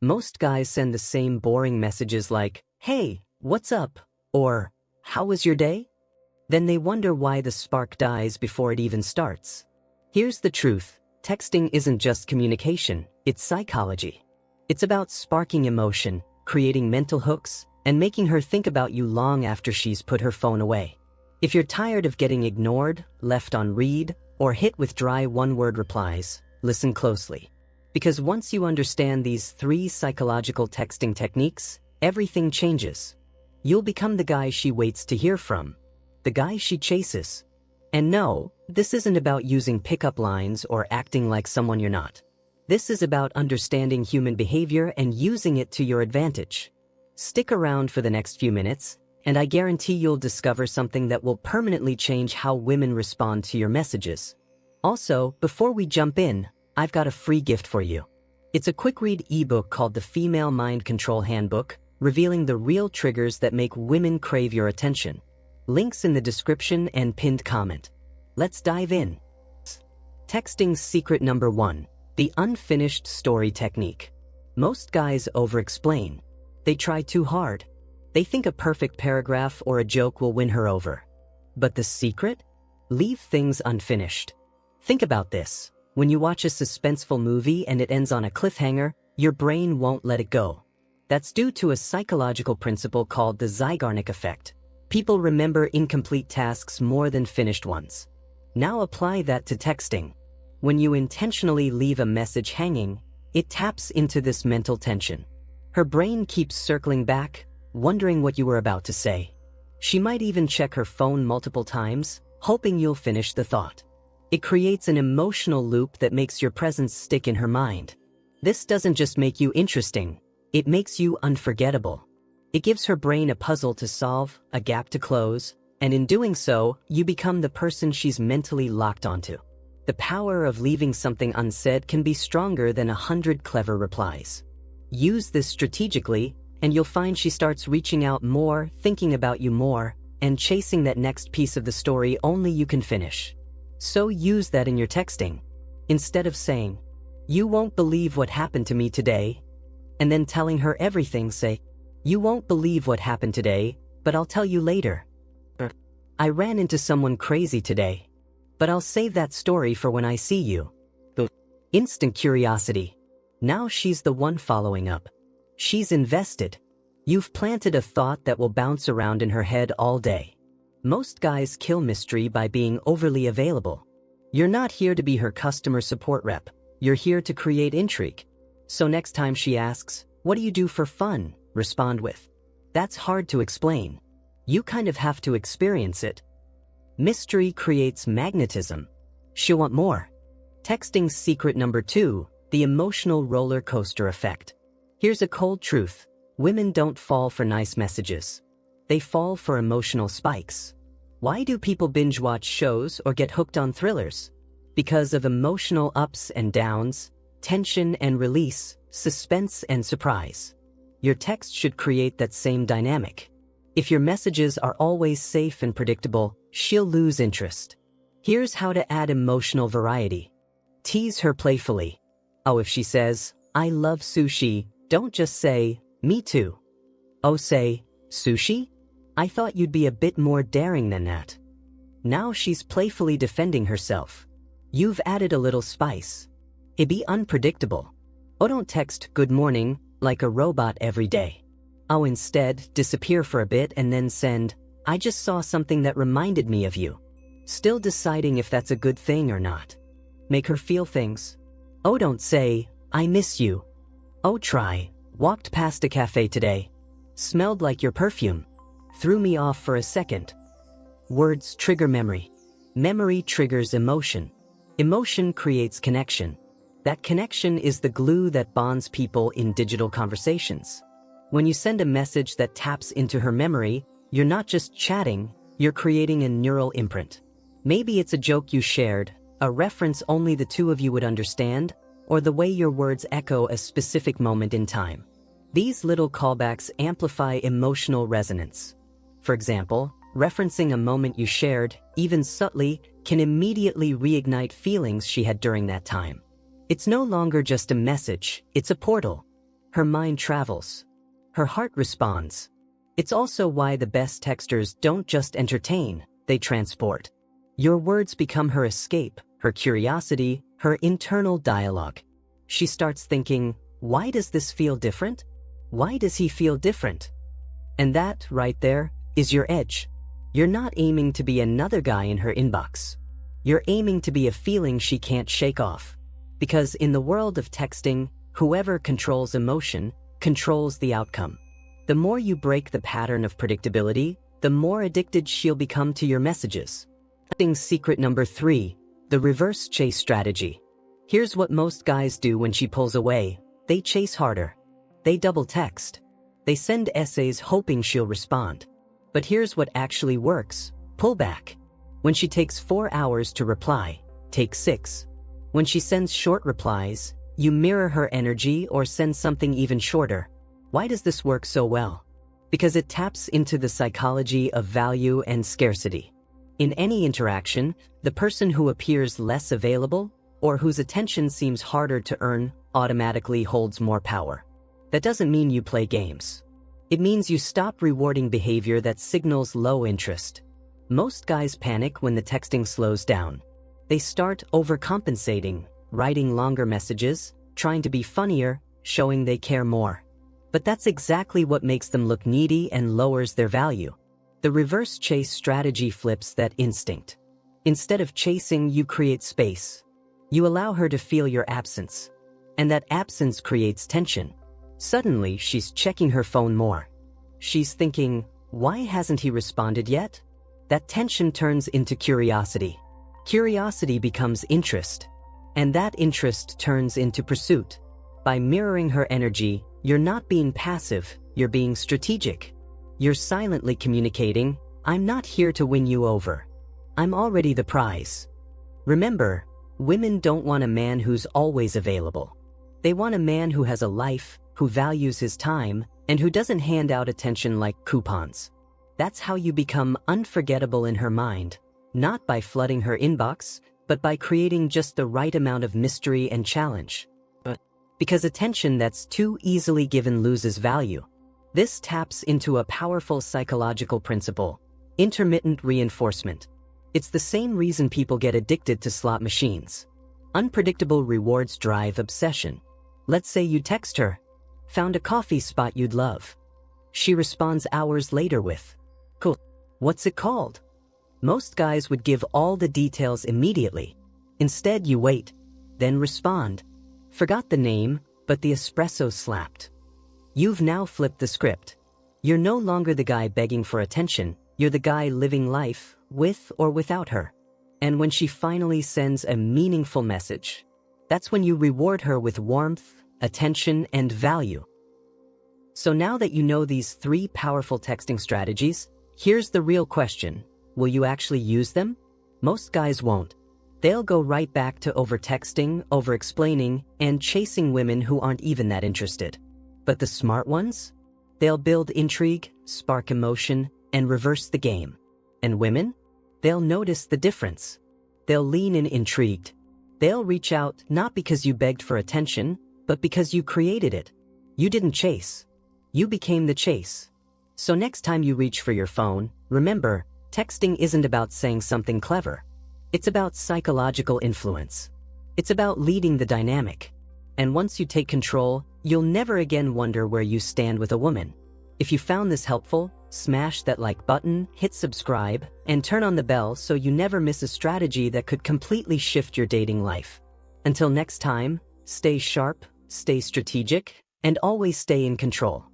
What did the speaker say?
Most guys send the same boring messages like, "Hey, what's up?" or "How was your day?" Then they wonder why the spark dies before it even starts. Here's the truth. Texting isn't just communication, it's psychology. It's about sparking emotion, creating mental hooks, and making her think about you long after she's put her phone away. If you're tired of getting ignored, left on read, or hit with dry one-word replies, listen closely. Because once you understand these 3 psychological texting techniques, everything changes. You'll become the guy she waits to hear from, the guy she chases. And no, this isn't about using pickup lines or acting like someone you're not. This is about understanding human behavior and using it to your advantage. Stick around for the next few minutes, and I guarantee you'll discover something that will permanently change how women respond to your messages. Also, before we jump in, I've got a free gift for you. It's a quick-read ebook called the Female Mind Control Handbook, revealing the real triggers that make women crave your attention. Links in the description and pinned comment. Let's dive in. Texting secret number 1, the unfinished story technique. Most guys over-explain. They try too hard. They think a perfect paragraph or a joke will win her over. But the secret? Leave things unfinished. Think about this. When you watch a suspenseful movie and it ends on a cliffhanger, your brain won't let it go. That's due to a psychological principle called the Zeigarnik Effect. People remember incomplete tasks more than finished ones. Now apply that to texting. When you intentionally leave a message hanging, it taps into this mental tension. Her brain keeps circling back, wondering what you were about to say. She might even check her phone multiple times, hoping you'll finish the thought. It creates an emotional loop that makes your presence stick in her mind. This doesn't just make you interesting, it makes you unforgettable. It gives her brain a puzzle to solve, a gap to close, and in doing so, you become the person she's mentally locked onto. The power of leaving something unsaid can be stronger than 100 clever replies. Use this strategically, and you'll find she starts reaching out more, thinking about you more, and chasing that next piece of the story only you can finish. So use that in your texting. Instead of saying, "You won't believe what happened to me today," and then telling her everything, say, "You won't believe what happened today, but I'll tell you later." "I ran into someone crazy today, but I'll save that story for when I see you." Instant curiosity. Now she's the one following up. She's invested. You've planted a thought that will bounce around in her head all day. Most guys kill mystery by being overly available. You're not here to be her customer support rep. You're here to create intrigue. So next time she asks, "What do you do for fun?" respond with, "That's hard to explain." You kind of have to experience it. Mystery creates magnetism. She'll want more. Texting secret number 2, the emotional roller coaster effect. Here's a cold truth. Women don't fall for nice messages. They fall for emotional spikes. Why do people binge watch shows or get hooked on thrillers? Because of emotional ups and downs, tension and release, suspense and surprise. Your text should create that same dynamic. If your messages are always safe and predictable, she'll lose interest. Here's how to add emotional variety. Tease her playfully. Oh, if she says, "I love sushi," don't just say, "Me too." Oh, say, "Sushi? I thought you'd be a bit more daring than that." Now she's playfully defending herself. You've added a little spice. It be unpredictable. Oh, don't text "Good morning" like a robot every day. Oh, instead, disappear for a bit and then send, "I just saw something that reminded me of you." Still deciding if that's a good thing or not. Make her feel things. Oh, don't say, "I miss you." Oh, try, "Walked past a cafe today. Smelled like your perfume. Threw me off for a second." Words trigger memory. Memory triggers emotion. Emotion creates connection. That connection is the glue that bonds people in digital conversations. When you send a message that taps into her memory, you're not just chatting, you're creating a neural imprint. Maybe it's a joke you shared, a reference only the two of you would understand, or the way your words echo a specific moment in time. These little callbacks amplify emotional resonance. For example, referencing a moment you shared, even subtly, can immediately reignite feelings she had during that time. It's no longer just a message, it's a portal. her mind travels. Her heart responds. It's also why the best texters don't just entertain, they transport. Your words become her escape, her curiosity, her internal dialogue. She starts thinking, why does this feel different? Why does he feel different? And that, right there, is your edge. You're not aiming to be another guy in her inbox. You're aiming to be a feeling she can't shake off. Because in the world of texting, whoever controls emotion controls the outcome. The more you break the pattern of predictability, the more addicted she'll become to your messages. Texting secret number 3, the reverse chase strategy. Here's what most guys do when she pulls away. They chase harder. They double text. They send essays hoping she'll respond. But here's what actually works. Pull back. When she takes 4 hours to reply, take 6. When she sends short replies, you mirror her energy or send something even shorter. Why does this work so well? Because it taps into the psychology of value and scarcity. In any interaction, the person who appears less available or whose attention seems harder to earn automatically holds more power. That doesn't mean you play games. It means you stop rewarding behavior that signals low interest. Most guys panic when the texting slows down. They start overcompensating, writing longer messages, trying to be funnier, showing they care more. But that's exactly what makes them look needy and lowers their value. The reverse chase strategy flips that instinct. Instead of chasing, you create space. You allow her to feel your absence. And that absence creates tension. Suddenly, she's checking her phone more. She's thinking, why hasn't he responded yet? That tension turns into curiosity. Curiosity becomes interest. And that interest turns into pursuit. By mirroring her energy, you're not being passive, you're being strategic. You're silently communicating, I'm not here to win you over. I'm already the prize. Remember, women don't want a man who's always available. They want a man who has a life, who values his time, and who doesn't hand out attention like coupons. That's how you become unforgettable in her mind, not by flooding her inbox, but by creating just the right amount of mystery and challenge. Because attention that's too easily given loses value. This taps into a powerful psychological principle, intermittent reinforcement. It's the same reason people get addicted to slot machines. Unpredictable rewards drive obsession. Let's say you text her, found a coffee spot you'd love. She responds hours later with, cool, what's it called? Most guys would give all the details immediately. Instead, you wait, then respond. Forgot the name, but the espresso slapped. You've now flipped the script. You're no longer the guy begging for attention, you're the guy living life, with or without her. And when she finally sends a meaningful message, that's when you reward her with warmth, attention, and value. So now that you know these 3 powerful texting strategies, here's the real question. Will you actually use them? Most guys won't. They'll go right back to over-texting, over-explaining, and chasing women who aren't even that interested. But the smart ones? They'll build intrigue, spark emotion, and reverse the game. And women? They'll notice the difference. They'll lean in intrigued. They'll reach out not because you begged for attention, but because you created it. You didn't chase. You became the chase. So next time you reach for your phone, remember, texting isn't about saying something clever. It's about psychological influence. It's about leading the dynamic. And once you take control, you'll never again wonder where you stand with a woman. If you found this helpful, smash that like button, hit subscribe, and turn on the bell so you never miss a strategy that could completely shift your dating life. Until next time, stay sharp, stay strategic, and always stay in control.